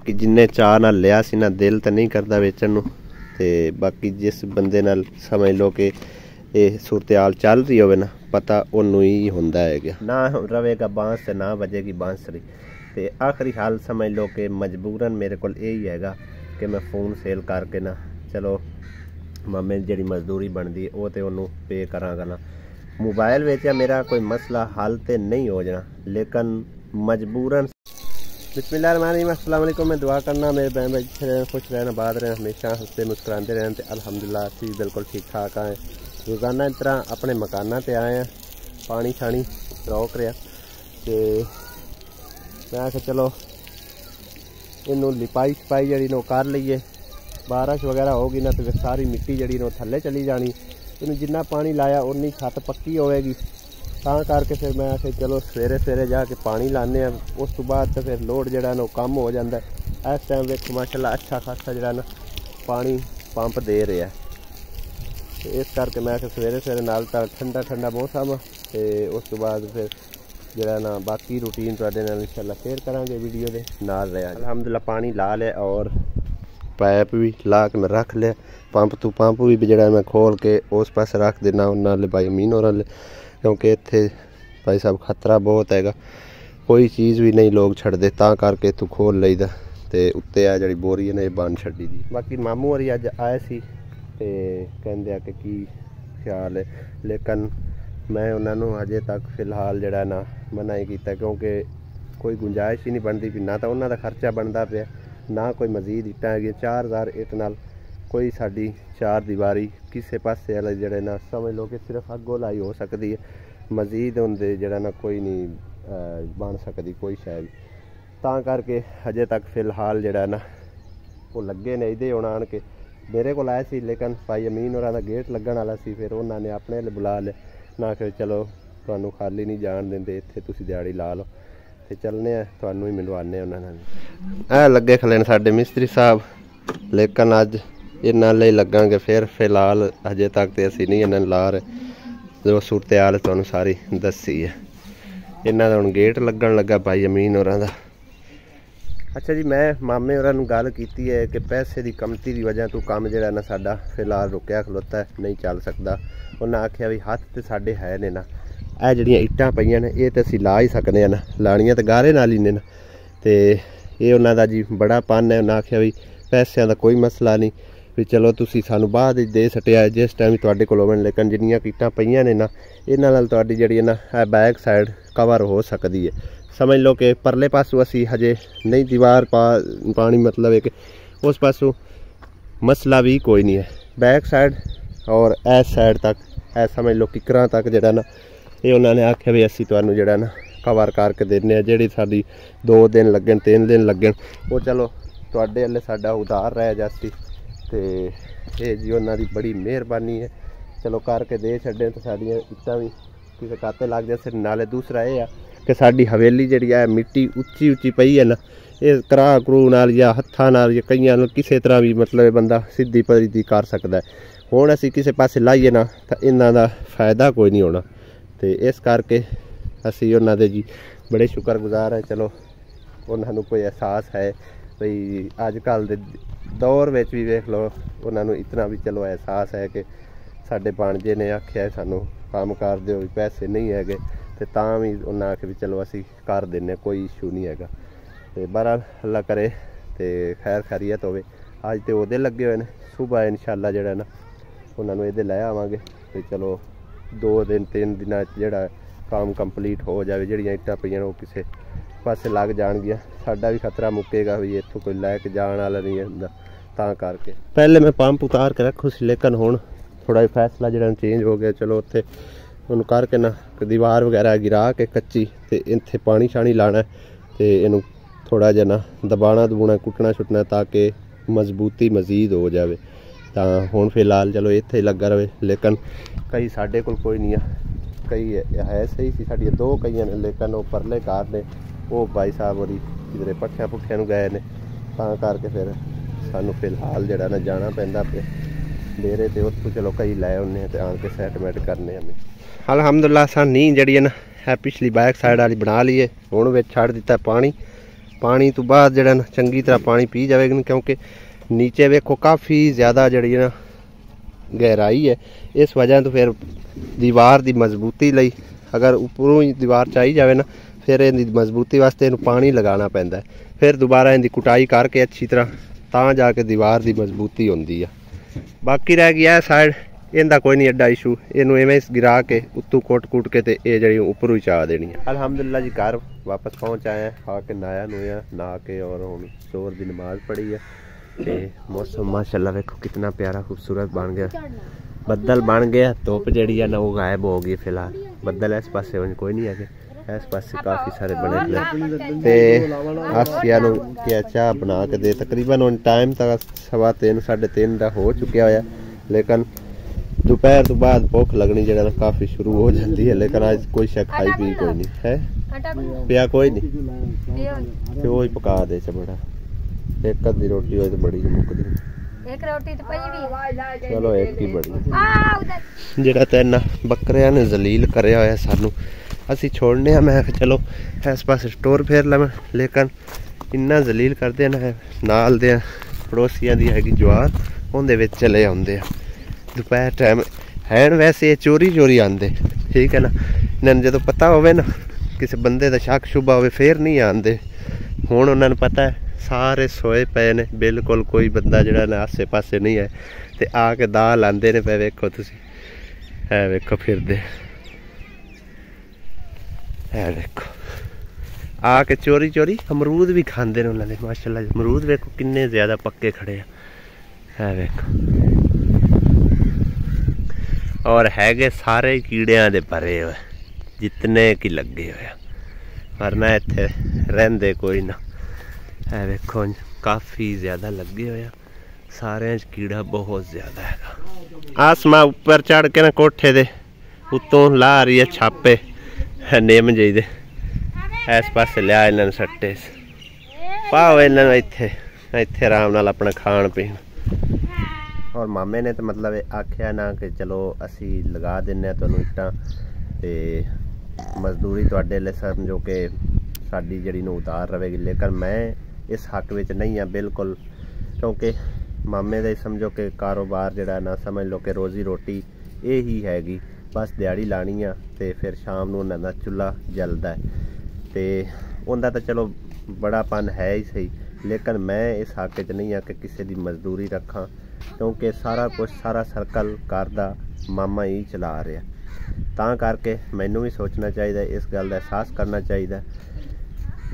बाकी जिन्ने चाह नाल लिया सी ना दिल तो नहीं करता वेचण नूं ते बाकी जिस बंदे नाल समझ लो कि ये सूरत हाल चल रही होवे ना पता उन्नू ही हुंदा है ना रवेगा बांस ते ना बजेगी बांसुरी। ते आखिरी हाल समझ लो कि मजबूरन मेरे को यही हैगा कि मैं फ़ोन सेल करके ना चलो मामे जी मजदूरी बनती है वो तो उन्होंने पे करांगा ना। मोबाइल बेचा मेरा कोई मसला हल तो नहीं हो जाना लेकिन मजबूरन। बिस्मिल्लाहिर्रहमानिर्रहीम, अस्सलाम वालेकुम। मैं दुआ करना मेरे बहन भाई अच्छे रहना, खुश रहना, बात रहना, हमेशा हंसते मुस्कुराते रहना। तो अल्हम्दुलिल्लाह असी बिल्कुल ठीक ठाक आए। रोज़ाना इस तरह अपने मकाना ते आए हैं, पानी शानी रोक रहा तो मैं आखिया चलो इनू लिपाई छपाई जी कर लीए। बारिश वगैरह होगी ना तो फिर सारी मिट्टी जी थले चली जानी। इन जिन्ना पानी लाया उन्नी छत पक्की होएगी। तां करके फिर मैं आखिया चलो सवेरे सवेरे जाके पानी लाने। उस तो बाद तो फिर लोड जड़ा ना कम हो जाता है। इस टाइम देखो माशाल्लाह अच्छा खासा जड़ा ना पानी पंप दे रहा है। तो इस करके मैं आखिया सवेरे सवेरे नाल तां ठंडा ठंडा मौसम तो उस तो बाद फिर जरा ना बाकी रूटीन तुहाडे नाल इंशाल्लाह शेयर करांगे वीडियो दे नाल रहा। अल्हम्दुलिल्लाह पानी ला लिया और पाइप भी ला के मैं रख लिया। पंप भी जरा मैं खोल के उस पास रख देना उन्होंने भाई अमीन और क्योंकि इत्थे भाई साहब खतरा बहुत हैगा। कोई चीज़ भी नहीं लोग छड़दे तां करके तू खोल लईदा ते उत्ते आ जी बोरी ने बन छड्डी दी। बाकी मामू होरी अज आए सी ते कहंदे आ कि की ख्याल है लेकिन मैं उन्होंने अजे तक फिलहाल जड़ा ना मना ही किया क्योंकि कोई गुंजाइश ही नहीं बनती भी ना तो उन्हों का खर्चा बनता पाया ना कोई मजीद इट्टां है। 4000 इट नाल कोई साड़ी चार दीवारी किसी पासे वाले जड़े ना समझ लो कि सिर्फ अगों लाई हो सकती है। मजीद होंदे जड़ा ना कोई नहीं बन सकती कोई शायद। तां करके अजे तक फिलहाल जड़ा ना वो लगे ने इहदे हुण आण के मेरे को आए सी लेकिन भाई अमीन होरां दा गेट लगन वाला सी। फिर उन्होंने अपने बुला लिया ना कि चलो तुहानू खाली नहीं जान देंदे इत्थे तुसीं दिहाड़ी ला लो तो चलने तुहानू ही मिलवाने उन्होंने। लगे खले साडे मिस्त्री साहब लेकिन अज इन्हां लई लगांगे फिर फिलहाल अजे तक तो असीं नहीं इन्हां ला रहे। जो सूरत हाल तुहानू सारी दसी है। इन्हां दा हुण गेट लगन लगा भाई अमीन होरां दा। अच्छा जी मैं मामे होरां नूं गल कीती है कि पैसे की कमती की वजह तो काम जिहड़ा ना साडा फिलहाल रुकिया खलोता है नहीं चल सकता। उन्हें आख्या भी हथ तो साडे है ने ना ਇਹ ਜਿਹੜੀਆਂ ਇੱਟਾਂ ਪਈਆਂ ਨੇ ਇਹ ਤਾਂ ਅਸੀਂ ਲਾ ਹੀ ਸਕਦੇ ਹਾਂ ਨਾ ਲਾਣੀਆਂ ਤਾਂ ਗਾਰੇ ਨਾਲ ਹੀ ਨੇ ਨਾ। ਤੇ ਇਹ ਉਹਨਾਂ ਦਾ ਜੀ ਬੜਾ ਪੰਨ ਹੈ। ਉਹਨਾਂ ਆਖਿਆ ਵੀ ਪੈਸਿਆਂ ਦਾ ਕੋਈ ਮਸਲਾ ਨਹੀਂ ਵੀ ਚਲੋ ਤੁਸੀਂ ਸਾਨੂੰ ਬਾਅਦ ਵਿੱਚ ਦੇ ਸਟਿਆ ਜਿਸ ਟਾਈਮ ਤੁਹਾਡੇ ਕੋਲ ਹੋਵੇ। ਲੇਕਿਨ ਜਿੰਨੀਆਂ ਇੱਟਾਂ ਪਈਆਂ ਨੇ ਨਾ ਇਹਨਾਂ ਨਾਲ ਤੁਹਾਡੀ ਜਿਹੜੀ ਹੈ ਨਾ ਇਹ ਬੈਕ ਸਾਈਡ ਕਵਰ ਹੋ ਸਕਦੀ ਹੈ। समझ लो कि परले पासों असी हजे नहीं दीवार पानी मतलब है कि उस पासों मसला भी कोई नहीं है। बैक साइड और इस साइड तक ऐ समझ लो किकरां तक जड़ा ना ये उन्होंने आख्या भी असी तुहानू जड़ा ना कवर करके देने जी साडी 2 दिन लगन 3 दिन लगन वो चलो तुहाडे हले साडा उधार रह जासी। तो ये जी उन्हां दी बड़ी मेहरबानी है चलो करके दे छड्डे तो साडियां इट्टां भी किसी काते लग जाए। नाले दूसरा ये है कि साडी हवेली जी है मिट्टी उच्ची उच्ची पई है ना ये करा करू नाल या हत्थां नाल या कईयां नाल किसी तरह भी मतलब बंदा सीधी परीदी कर सकता है। हुण असीं किसी पासे लाइए ना तो इन्हां दा फायदा कोई नहीं होना। तो इस करके असीं उन्हां दे जी बड़े शुक्रगुजार हैं। चलो उन्होंने कोई एहसास है भई अजकल दे दौर में भी वेख लो उन्होंने इतना भी चलो एहसास है कि साडे भाणजे ने आख्या सानू काम कर दिओ भी पैसे नहीं है तो तां भी उन्हें आखे भी चलो असी कर देने कोई इशू नहीं है। तो बहरहाल अल्लाह करे तो खैर खैरियत होवे। अज तो वो लगे हुए हैं सुबह इंशाअल्लाह जड़ा ना उन्होंने ये लै आवांगे तो चलो 2 दिन 3 दिन जोड़ा काम कंप्लीट हो जाए। जड़ियाँ इट्टां पईयां वो किसी पासे लग जाएगियां साडा भी खतरा मुकेगा भी इत्थों कोई लैके जाने वाला नहीं हुंदा। तां करके पहले मैं पंप उतार के रखूँ सी लेकिन हुण थोड़ा फैसला जो चेंज हो गया। चलो उत्थे उन्होंने करके ना दीवार वगैरह गिरा के कच्ची तो इत्थे पानी शानी लाना तो इनू थोड़ा जहा ना दबाना दबूना कुटना छुटना ताकि मजबूती मजीद हो जाए। तो हुण फिलहाल चलो इत्थे ही लगा रहे लेकिन कई साढ़े कोल कोई नहीं है। कई है सही सी साड़ियाँ 2 कई ने लेकिन वो परले कार ने वो भाई साहब होरी किधरे पट्ठियां पुट्ठियां गए ने तां करके फिर सानू फिलहाल जड़ा ना जाना पैंदा पे डेरे ते उत्थों चलो कई लै आने तो आन के सैटमेंट करने हमें। अल्हम्दुलिल्लाह असां नींह जड़ी है ना है पिछली बैक साइड वाली बना ली है। हुण विच छड़ दिता पानी पानी तो बाद जड़ा ना चंगी तरह पानी पी जाएगी, क्योंकि नीचे वेखो काफ़ी ज़्यादा जड़ी ना गहराई है। इस वजह तो फिर दीवार की मजबूती लई अगर उपरों ही दीवार चाहिए जाए ना, फिर इनकी मजबूती वास्ते इन्हू पानी लगाना पैंदा है, फिर दोबारा इनकी कुटाई करके अच्छी तरह तां जाके दीवार की मजबूती होंदी है। बाकी रह गया साइड, इनका कोई नहीं एडा इशू, इनू इवें गिरा के उत्तों कुट के ते ये जड़ी उपरों ही चाह देनी है। अल्हम्दुलिल्लाह जी घर वापस पहुँच आए हैं, खा के नहाया नुया नहा के और हुण जोर की नमाज पढ़ी है। ते मौसम माशाल्लाह देखो कितना प्यारा खूबसूरत बन गया, बदल बन गया, धुप जी है ना वो गायब हो गई फिलहाल। बदल इस पास कोई नहीं है, इस पास काफ़ी सारे बने ते आसिया क्या चाह बना के दे। तकरीबन उन टाइम तक 3:15 3:30 का हो चुका है, लेकिन दोपहर तो बाद भुख लगनी जगह काफ़ी शुरू हो जाती है। लेकिन आज कोई शक खाई पी कोई नहीं है, पिया कोई नहीं, तो वही पका दे बड़ा एक अद्धी रोटी हो तो बड़ी मुकदी, एक रोटी तो पई भी चलो एक ही बड़ी। जेड़ा तेना बकरियां ने जलील करया होया सानू असी छोड़ने आ, मैं चलो इस पास स्टोर फेर लवां, लेकिन इन्ना जलील करते ना नाल दे पड़ोसियां दी हैगी जवार उहदे विच चले आउंदे आ। दोपहर टाइम है वैसे चोरी चोरी आंदे, ठीक है ना, इन्हां जो पता होवे ना किसी बंदे दा शक शुबा होवे फिर नहीं आंदे। हुण उन्हां नूं पता है सारे सोए पे ने, बिल्कुल कोई बंदा जिहड़ा ना आसे पासे नहीं है, ते आके दाह लांदे ने पे। वेखो तुसी है वेखो फिरदे है, देखो आके चोरी चोरी अमरूद भी खांदे ने उन्होंने। माशाल्लाह अमरूद वेखो किन्ने ज़्यादा पक्के खड़े है वेखो, और हैगे सारे कीड़ियां दे भरे हुए जितने की लगे हुए, वरना इत्थे रहिंदे कोई ना है। वेखो काफ़ी ज़्यादा लगे हुए सारे कीड़ा बहुत ज़्यादा है। आसमां उपर चढ़ के ना कोठे दे उत्तों ला रही है छापे निम जी दे, इस पास लिया इन्होंने सट्टे पाओ इन्होंने इत्थे इत्थे आराम नाल अपना खान पीन। और मामे ने तो मतलब आख्या ना कि चलो असी लगा देने तुहानूं इट्टां ते मजदूरी तुहाडे लई समझो कि साडी जड़ी नूं उतार रहेगी, लेकिन मैं इस हक विच नहीं हाँ बिल्कुल, क्योंकि मामे दे समझो कि कारोबार जिहड़ा ना समझ लो कि रोजी रोटी यही हैगी, बस दिहाड़ी लानी आ ते फिर शाम नूं उन्हां दा चुल्हा जलदा है ते उनदा तो चलो बड़ापन है ही सही, लेकिन मैं इस हक च नहीं हाँ कि किसी की मजदूरी रखा, क्योंकि सारा कुछ सारा सर्कल घर दा मामा ही चला रहा, तां करके मैनू भी सोचना चाहिए, इस गल का एहसास करना चाहिए।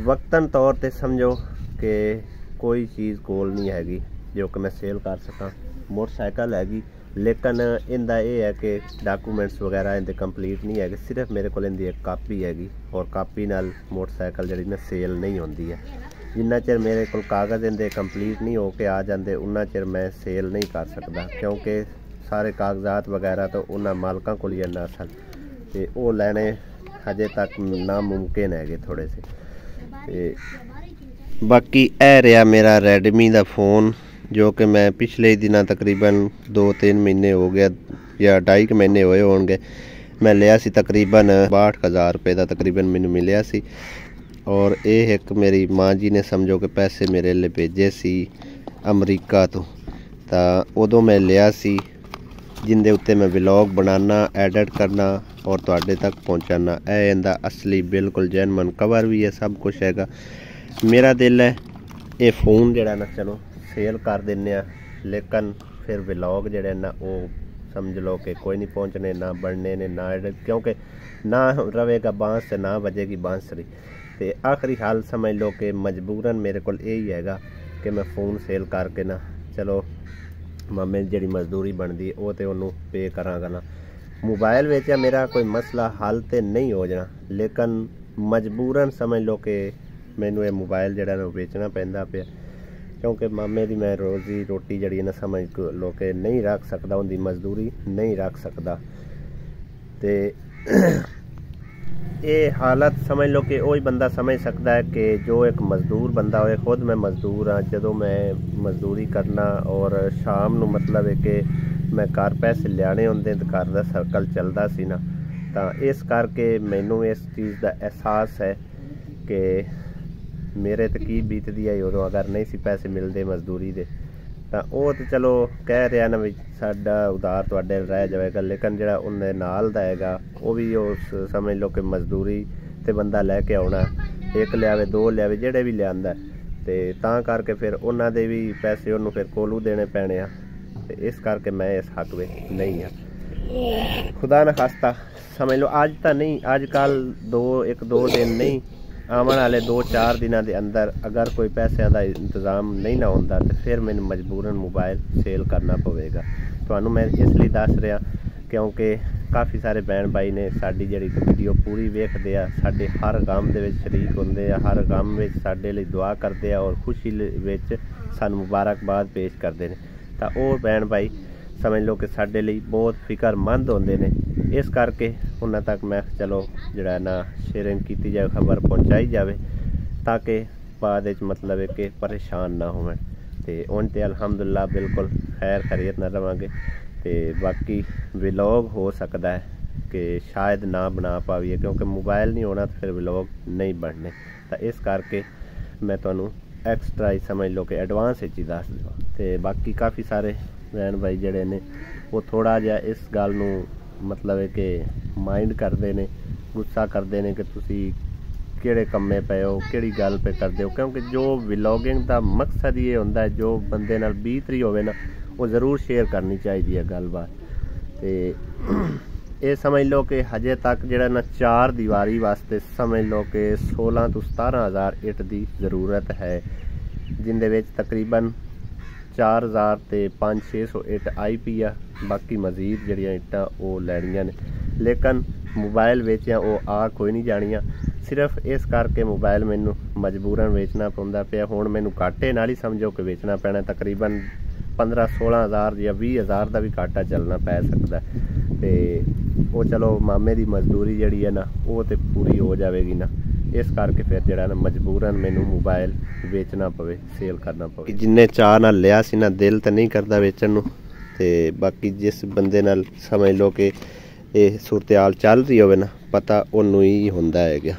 वक्तन तौर पर समझो कि कोई चीज़ कोल नहीं हैगी जो कि मैं सेल कर सका। मोटरसाइकिल हैगी, लेकिन इनका यह है कि डॉकूमेंट्स वगैरह इनके कंप्लीट नहीं है, सिर्फ मेरे को इनकी एक कापी हैगी, और कापी नाल मोटरसाइकिल जी ना सेल नहीं होती है। जिन्ना चिर मेरे को कागज़ इनके कंप्लीट नहीं हो के आ जाते उन्ना चिर मैं सेल नहीं कर सकता, क्योंकि सारे कागजात वगैरह तो उन्होंने मालकों को लिए असल तो वो लैने हजे तक नामुमकिन है थोड़े से। बाकी यह रहा मेरा रेडमी का फ़ोन, जो कि मैं पिछले दिनों तकरीबन 2-3 महीने हो गया या 2.5 महीने होए होंगे, मैं लिया सी तकरीबन 62,000 रुपये का तकरीबन मैनू मिलिया सी। और ये एक मेरी माँ जी ने समझो कि पैसे मेरे लिए भेजे सी अमरीका तो उदों मैं लिया सी, जिंदे उत्ते मैं व्लॉग बनाना एडिट करना और तुहाडे तक पहुँचाना। यह इनका असली बिल्कुल जेन्युइन कवर भी है, सब कुछ हैगा। मेरा दिल है ये फ़ोन जड़ा ना चलो सेल कर देने, लेकिन फिर व्लॉग जड़े ना वो समझ लो कि कोई नहीं पहुँचने ना बनने ने ना, क्योंकि ना रहेगा बांस से ना बजेगी बांसुरी। तो आखिरी हाल समझ लो कि मजबूरन मेरे को यही हैगा कि मैं फ़ोन सेल करके ना चलो मामे जी मजदूरी बनती वो तो उन्होंने पे करांगा ना। मोबाइल बेचा मेरा कोई मसला हल तो नहीं हो जाना, लेकिन मजबूरन समझ लो कि मैनू ये मोबाइल जड़ा ना बेचना पैंदा पिया, क्योंकि मामे की मैं रोजी रोटी जड़ी ना समझ लो कि नहीं रख सकता, उनकी मजदूरी नहीं रख सकता। तो ये हालत समझ लो कि वही बंदा समझ सकता है कि जो एक मजदूर बंदा हो। खुद मैं मजदूर हाँ, जो मैं मजदूरी करना और शाम नूं मतलब है कि मैं घर पैसे लियाने होंदे तो घर का सर्कल चलता सी ना, तो इस करके मैनू इस चीज़ का एहसास है कि ਮੇਰੇ ਤੇ ਕੀ ਬੀਤਦੀ ਆਈ ਉਦੋਂ ਅਗਰ ਨਹੀਂ ਸੀ ਪੈਸੇ ਮਿਲਦੇ ਮਜ਼ਦੂਰੀ ਦੇ। ਤਾਂ ਉਹ ਤਾਂ ਚਲੋ ਕਹਿ ਰਿਹਾ ਨਾ ਵੀ ਸਾਡਾ ਉਧਾਰ ਤੁਹਾਡੇ ਰਹਿ ਜਾਵੇਗਾ, ਲੇਕਿਨ ਜਿਹੜਾ ਉਹਦੇ ਨਾਲ ਦਾ ਹੈਗਾ ਉਹ ਵੀ ਉਸ ਸਮਝ ਲਓ ਕਿ ਮਜ਼ਦੂਰੀ ਤੇ ਬੰਦਾ ਲੈ ਕੇ ਆਉਣਾ, ਇੱਕ ਲਿਆਵੇ ਦੋ ਲਿਆਵੇ ਜਿਹੜੇ ਵੀ ਲਿਆਂਦਾ, ਤੇ ਤਾਂ ਕਰਕੇ ਫਿਰ ਉਹਨਾਂ ਦੇ ਵੀ ਪੈਸੇ ਉਹਨੂੰ ਫਿਰ ਕੋਲੋਂ ਦੇਣੇ ਪੈਣੇ ਆ। ਤੇ ਇਸ ਕਰਕੇ ਮੈਂ ਇਸ ਹੱਕ ਵਿੱਚ ਨਹੀਂ ਹਾਂ। ਖੁਦਾ ਨਾ ਖਾਸਤਾ ਸਮਝ ਲਓ ਅੱਜ ਤਾਂ ਨਹੀਂ, ਅੱਜ ਕੱਲ੍ਹ ਇੱਕ ਦੋ ਦਿਨ ਨਹੀਂ, ਆਉਣ ਵਾਲੇ 2-4 ਦਿਨਾਂ ਦੇ ਅੰਦਰ ਅਗਰ ਕੋਈ ਪੈਸਿਆਂ ਦਾ ਇੰਤਜ਼ਾਮ ਨਹੀਂ ਨਾ ਹੁੰਦਾ ਤਾਂ ਫਿਰ ਮੈਨੂੰ ਮਜਬੂਰਨ ਮੋਬਾਈਲ ਸੇਲ ਕਰਨਾ ਪਵੇਗਾ। ਤੁਹਾਨੂੰ ਮੈਂ ਇਸ ਲਈ ਦੱਸ ਰਿਹਾ ਕਿਉਂਕਿ ਕਾਫੀ ਸਾਰੇ ਭੈਣ ਭਾਈ ਨੇ ਸਾਡੀ ਜਿਹੜੀ ਵੀਡੀਓ ਪੂਰੀ ਵੇਖਦੇ ਆ, ਸਾਡੇ ਹਰ ਕੰਮ ਦੇ ਵਿੱਚ ਸ਼ਰੀਕ ਹੁੰਦੇ ਆ, ਹਰ ਕੰਮ ਵਿੱਚ ਸਾਡੇ ਲਈ ਦੁਆ ਕਰਦੇ ਆ ਔਰ ਖੁਸ਼ੀ ਵਿੱਚ ਸਾਨੂੰ ਮੁਬਾਰਕਬਾਦ ਪੇਸ਼ ਕਰਦੇ ਨੇ। ਤਾਂ ਉਹ ਭੈਣ ਭਾਈ ਸਮਝ ਲਓ ਕਿ ਸਾਡੇ ਲਈ ਬਹੁਤ ਫਿਕਰਮੰਦ ਹੁੰਦੇ ਨੇ। ਇਸ ਕਰਕੇ ਉਹਨਾਂ ਤੱਕ ਮੈਂ ਚਲੋ ਜਿਹੜਾ ਨਾ ਸ਼ੇਅਰਿੰਗ ਕੀਤੀ ਜਾਵੇ, ਖਬਰ ਪਹੁੰਚਾਈ ਜਾਵੇ ਤਾਂ ਕਿ ਬਾਅਦ ਵਿੱਚ ਮਤਲਬ ਹੈ ਕਿ ਪਰੇਸ਼ਾਨ ਨਾ ਹੋਵਣ। ਤੇ ਹੁਣ ਤੇ ਅਲਹਮਦੁਲਿਲਾ ਬਿਲਕੁਲ ਖੈਰ ਖੈਰੀਅਤ ਨਾਲ ਰਵਾਂਗੇ। ਤੇ ਬਾਕੀ ਵਲੌਗ ਹੋ ਸਕਦਾ ਹੈ ਕਿ ਸ਼ਾਇਦ ਨਾ ਬਣਾ ਪਾਈਏ ਕਿਉਂਕਿ ਮੋਬਾਈਲ ਨਹੀਂ ਹੋਣਾ ਤਾਂ ਫਿਰ ਵਲੌਗ ਨਹੀਂ ਬਣਨੇ। ਤਾਂ ਇਸ ਕਰਕੇ ਮੈਂ ਤੁਹਾਨੂੰ ਐਕਸਟਰਾ ਹੀ ਸਮਝ ਲਓ ਕਿ ਐਡਵਾਂਸ ਵਿੱਚ ਹੀ ਦੱਸ ਦੇਵਾਂ। ਤੇ ਬਾਕੀ ਕਾਫੀ ਸਾਰੇ ਭੈਣ ਭਾਈ ਜਿਹੜੇ ਨੇ ਉਹ ਥੋੜ੍ਹਾ ਜਿਹਾ ਇਸ ਗੱਲ ਨੂੰ ਮਤਲਬ ਹੈ ਕਿ ਮਾਈਂਡ ਕਰਦੇ ਨੇ, ਗੁੱਸਾ ਕਰਦੇ ਨੇ ਕਿ ਤੁਸੀਂ ਕਿਹੜੇ ਕੰਮੇ ਪਏ ਹੋ, ਕਿਹੜੀ ਗੱਲ ਪੇ ਕਰਦੇ ਹੋ, ਕਿਉਂਕਿ ਜੋ ਵਲੌਗਿੰਗ ਦਾ ਮਕਸਦ ਇਹ ਹੁੰਦਾ ਜੋ ਬੰਦੇ ਨਾਲ ਬੀਤ ਰਹੀ ਹੋਵੇ ਨਾ ਉਹ ਜ਼ਰੂਰ ਸ਼ੇਅਰ ਕਰਨੀ ਚਾਹੀਦੀ ਹੈ ਗੱਲਬਾਤ। ਤੇ ਇਹ ਸਮਝ ਲਓ ਕਿ ਹਜੇ ਤੱਕ ਜਿਹੜਾ ਨਾ 4 ਦੀਵਾਰੀ ਵਾਸਤੇ ਸਮਝ ਲਓ ਕਿ 16 ਤੋਂ 17,000 ਇੱਟ ਦੀ ਜ਼ਰੂਰਤ ਹੈ, ਜਿੰਦੇ ਵਿੱਚ ਤਕਰੀਬਨ 4,000 ਤੇ 500-600 ਇੱਟ ਆਈ ਪਈ ਆ। ਬਾਕੀ ਮਜ਼ੀਦ ਜਿਹੜੀਆਂ ਇੱਟਾਂ ਉਹ ਲੈਣੀਆਂ ਨੇ, ਲੇਕਿਨ ਮੋਬਾਈਲ ਵੇਚਿਆ ਉਹ ਆ ਕੋਈ ਨਹੀਂ ਜਾਣੀਆਂ। ਸਿਰਫ ਇਸ ਕਰਕੇ ਮੋਬਾਈਲ ਮੈਨੂੰ ਮਜਬੂਰਨ ਵੇਚਣਾ ਪੈਂਦਾ ਪਿਆ। ਹੁਣ ਮੈਨੂੰ ਘਾਟੇ ਨਾਲ ਹੀ ਸਮਝੋ ਕਿ ਵੇਚਣਾ ਪੈਣਾ, ਤਕਰੀਬਨ 15-16,000 ਜਾਂ 20,000 ਦਾ ਵੀ ਘਾਟਾ ਚੱਲਣਾ ਪੈ ਸਕਦਾ। ਤੇ ਉਹ ਚਲੋ ਮਾਮੇ ਦੀ ਮਜ਼ਦੂਰੀ ਜਿਹੜੀ ਹੈ ਨਾ ਉਹ ਤੇ ਪੂਰੀ ਹੋ ਜਾਵੇਗੀ ਨਾ, ਇਸ ਕਰਕੇ ਫਿਰ ਜਿਹੜਾ ਨਾ ਮਜਬੂਰਨ ਮੈਨੂੰ ਮੋਬਾਈਲ ਵੇਚਣਾ ਪਵੇ, ਸੇਲ ਕਰਨਾ ਪਵੇ। ਜਿੰਨੇ ਚਾਅ ਨਾਲ ਲਿਆ ਸੀ ਨਾ ਦਿਲ ਤਾਂ ਨਹੀਂ ਕਰਦਾ ਵੇਚਣ ਨੂੰ। ਤੇ ਬਾਕੀ ਜਿਸ ਬੰਦੇ ਨਾਲ ਸਮਝ ਲਓ ਕਿ ਇਹ ਸੂਰਤ ਹਾਲ ਚੱਲ ਰਹੀ ਹੋਵੇ ਨਾ ਪਤਾ ਉਹਨੂੰ ਹੀ ਹੁੰਦਾ ਹੈਗਾ।